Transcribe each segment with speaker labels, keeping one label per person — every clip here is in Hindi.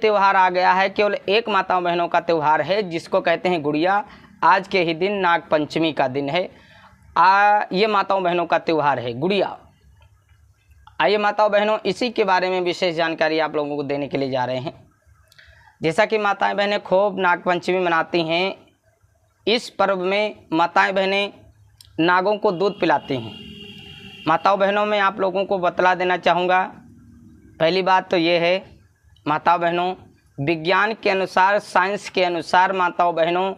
Speaker 1: त्यौहार आ गया है, केवल एक माताओं बहनों का त्यौहार है जिसको कहते हैं गुड़िया। आज के ही दिन नाग पंचमी का दिन है। ये माताओं बहनों का त्यौहार है गुड़िया। आइए माताओं बहनों, इसी के बारे में विशेष जानकारी आप लोगों को देने के लिए जा रहे हैं। जैसा कि माताएं बहनें खूब नाग पंचमी मनाती हैं, इस पर्व में माताएं बहनें नागों को दूध पिलाती हैं। माताओं बहनों, मैं आप लोगों को बतला देना चाहूँगा, पहली बात तो ये है माताओं बहनों, विज्ञान के अनुसार, साइंस के अनुसार माताओं बहनों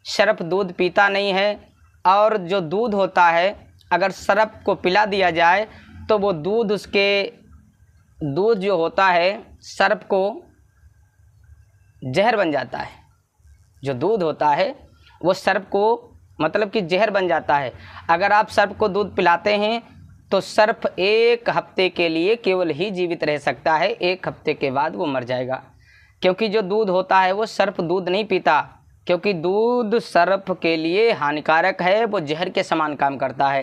Speaker 1: सर्प दूध पीता नहीं है, और जो दूध होता है अगर सर्प को पिला दिया जाए तो वो दूध जो होता है सर्प को जहर बन जाता है। जो दूध होता है वो सर्प को मतलब कि जहर बन जाता है। अगर आप सर्प को दूध पिलाते हैं तो सर्प 1 हफ्ते के लिए केवल ही जीवित रह सकता है, 1 हफ्ते के बाद वो मर जाएगा। क्योंकि जो दूध होता है वो सर्प दूध नहीं पीता, क्योंकि दूध सर्प के लिए हानिकारक है, वो जहर के समान काम करता है।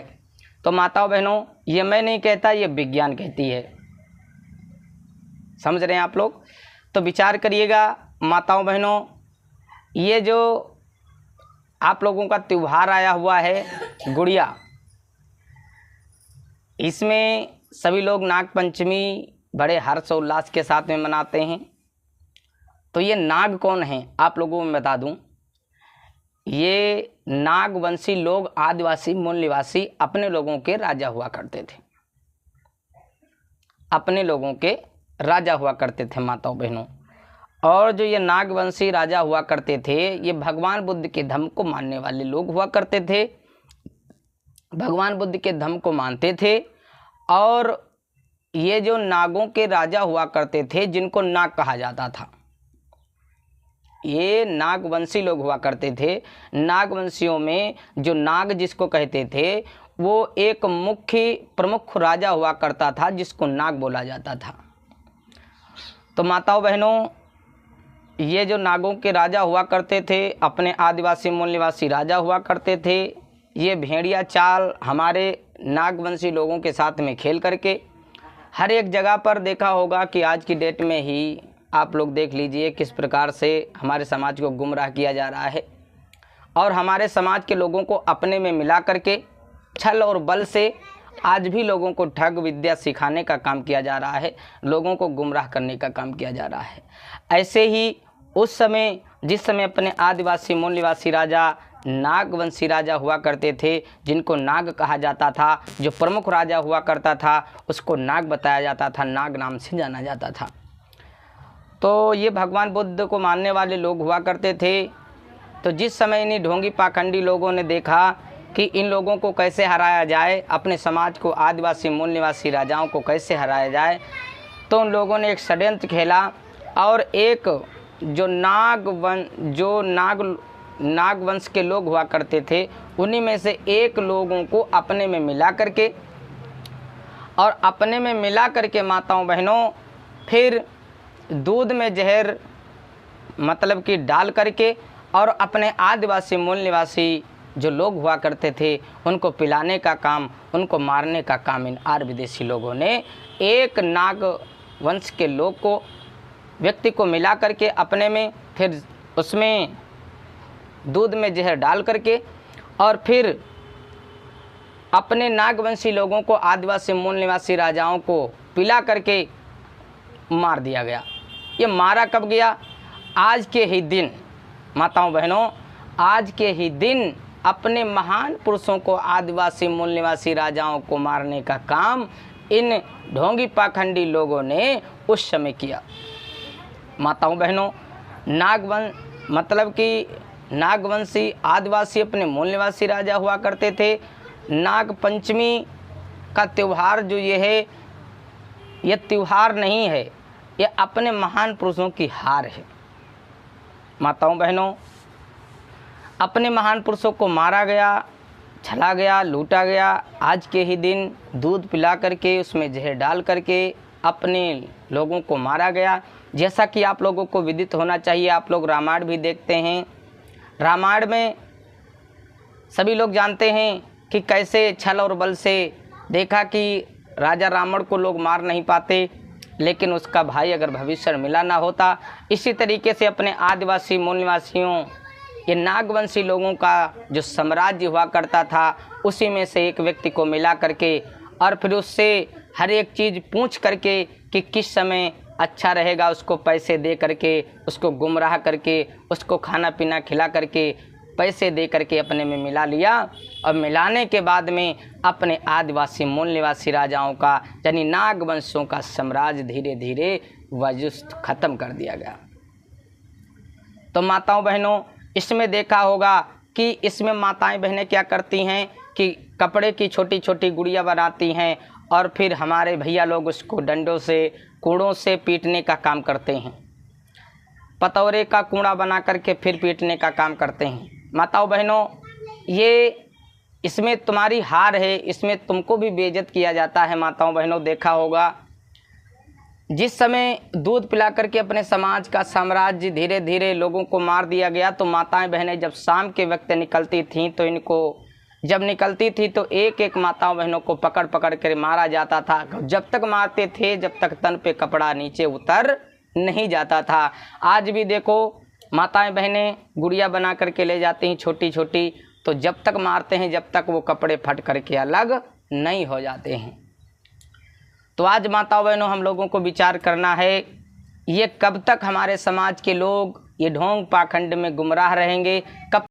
Speaker 1: तो माताओं बहनों, ये मैं नहीं कहता, ये विज्ञान कहती है। समझ रहे हैं आप लोग? तो विचार करिएगा माताओं बहनों, ये जो आप लोगों का त्यौहार आया हुआ है गुड़िया, इसमें सभी लोग नाग पंचमी बड़े हर्षोल्लास के साथ में मनाते हैं। तो ये नाग कौन हैं आप लोगों को मैं बता दूं। ये नागवंशी लोग, आदिवासी मूल निवासी अपने लोगों के राजा हुआ करते थे, अपने लोगों के राजा हुआ करते थे माताओं बहनों। और जो ये नागवंशी राजा हुआ करते थे, ये भगवान बुद्ध के धर्म को मानने वाले लोग हुआ करते थे, भगवान बुद्ध के धर्म को मानते थे। और ये जो नागों के राजा हुआ करते थे, जिनको नाग कहा जाता था, ये नागवंशी लोग हुआ करते थे। नागवंशियों में जो नाग जिसको कहते थे, वो एक मुख्य प्रमुख राजा हुआ करता था जिसको नाग बोला जाता था। तो माताओं बहनों, ये जो नागों के राजा हुआ करते थे, अपने आदिवासी मूल निवासी राजा हुआ करते थे। ये भेड़िया चाल हमारे नागवंशी लोगों के साथ में खेल करके हर एक जगह पर देखा होगा कि आज की डेट में ही आप लोग देख लीजिए किस प्रकार से हमारे समाज को गुमराह किया जा रहा है, और हमारे समाज के लोगों को अपने में मिला करके छल और बल से आज भी लोगों को ठग विद्या सिखाने का काम किया जा रहा है, लोगों को गुमराह करने का काम किया जा रहा है। ऐसे ही उस समय, जिस समय अपने आदिवासी मूल निवासी राजा नागवंशी राजा हुआ करते थे, जिनको नाग कहा जाता था, जो प्रमुख राजा हुआ करता था उसको नाग बताया जाता था, नाग नाम से जाना जाता था। तो ये भगवान बुद्ध को मानने वाले लोग हुआ करते थे। तो जिस समय इन्हीं ढोंगी पाखंडी लोगों ने देखा कि इन लोगों को कैसे हराया जाए, अपने समाज को, आदिवासी मूल निवासी राजाओं को कैसे हराया जाए, तो उन लोगों ने एक षड्यंत्र खेला, और एक जो नागवंश के लोग हुआ करते थे, उन्हीं में से एक लोगों को अपने में मिला करके, और अपने में मिला करके माताओं बहनों फिर दूध में जहर मतलब कि डाल करके, और अपने आदिवासी मूल निवासी जो लोग हुआ करते थे उनको पिलाने का काम, उनको मारने का काम इन आर्य विदेशी लोगों ने एक नाग वंश के लोग को, व्यक्ति को मिला करके अपने में, फिर उसमें दूध में जहर डाल करके, और फिर अपने नागवंशी लोगों को, आदिवासी मूल निवासी राजाओं को पिला करके मार दिया गया। ये मारा कब गया? आज के ही दिन माताओं बहनों, आज के ही दिन अपने महान पुरुषों को, आदिवासी मूल निवासी राजाओं को मारने का काम इन ढोंगी पाखंडी लोगों ने उस समय किया। माताओं बहनों, मतलब कि नागवंशी आदिवासी अपने मूल निवासी राजा हुआ करते थे। नाग पंचमी का त्यौहार जो ये है, ये त्यौहार नहीं है, ये अपने महान पुरुषों की हार है। माताओं बहनों, अपने महान पुरुषों को मारा गया, छला गया, लूटा गया। आज के ही दिन दूध पिला करके, उसमें जहर डाल करके अपने लोगों को मारा गया। जैसा कि आप लोगों को विदित होना चाहिए, आप लोग रामायण भी देखते हैं। रामायण में सभी लोग जानते हैं कि कैसे छल और बल से देखा कि राजा रावण को लोग मार नहीं पाते, लेकिन उसका भाई अगर भविष्य में मिला ना होता। इसी तरीके से अपने आदिवासी मूल निवासियों, ये नागवंशी लोगों का जो साम्राज्य हुआ करता था, उसी में से एक व्यक्ति को मिला करके और फिर उससे हर एक चीज़ पूछ करके कि किस समय अच्छा रहेगा, उसको पैसे दे करके, उसको गुमराह करके, उसको खाना पीना खिला करके, पैसे दे करके अपने में मिला लिया। और मिलाने के बाद में अपने आदिवासी मूल निवासी राजाओं का यानी नागवंशों का साम्राज्य धीरे धीरे वजूद ख़त्म कर दिया गया। तो माताओं बहनों, इसमें देखा होगा कि इसमें माताएं बहनें क्या करती हैं कि कपड़े की छोटी छोटी गुड़िया बनाती हैं और फिर हमारे भैया लोग उसको डंडों से, कूड़ों से पीटने का काम करते हैं। पतौरे का कूड़ा बना करके फिर पीटने का काम करते हैं। माताओं बहनों, ये इसमें तुम्हारी हार है, इसमें तुमको भी बेइज्जत किया जाता है। माताओं बहनों, देखा होगा जिस समय दूध पिला करके अपने समाज का साम्राज्य धीरे धीरे लोगों को मार दिया गया, तो माताएं बहनें जब शाम के वक्त निकलती थीं तो इनको जब निकलती थी तो एक एक माताओं बहनों को पकड़ पकड़ कर मारा जाता था। जब तक मारते थे जब तक तन पे कपड़ा नीचे उतर नहीं जाता था। आज भी देखो माताएं बहनें गुड़िया बना करके ले जाती हैं छोटी छोटी, तो जब तक मारते हैं जब तक वो कपड़े फट करके अलग नहीं हो जाते हैं। तो आज माताओं बहनों, हम लोगों को विचार करना है, ये कब तक हमारे समाज के लोग ये ढोंग पाखंड में गुमराह रहेंगे, कब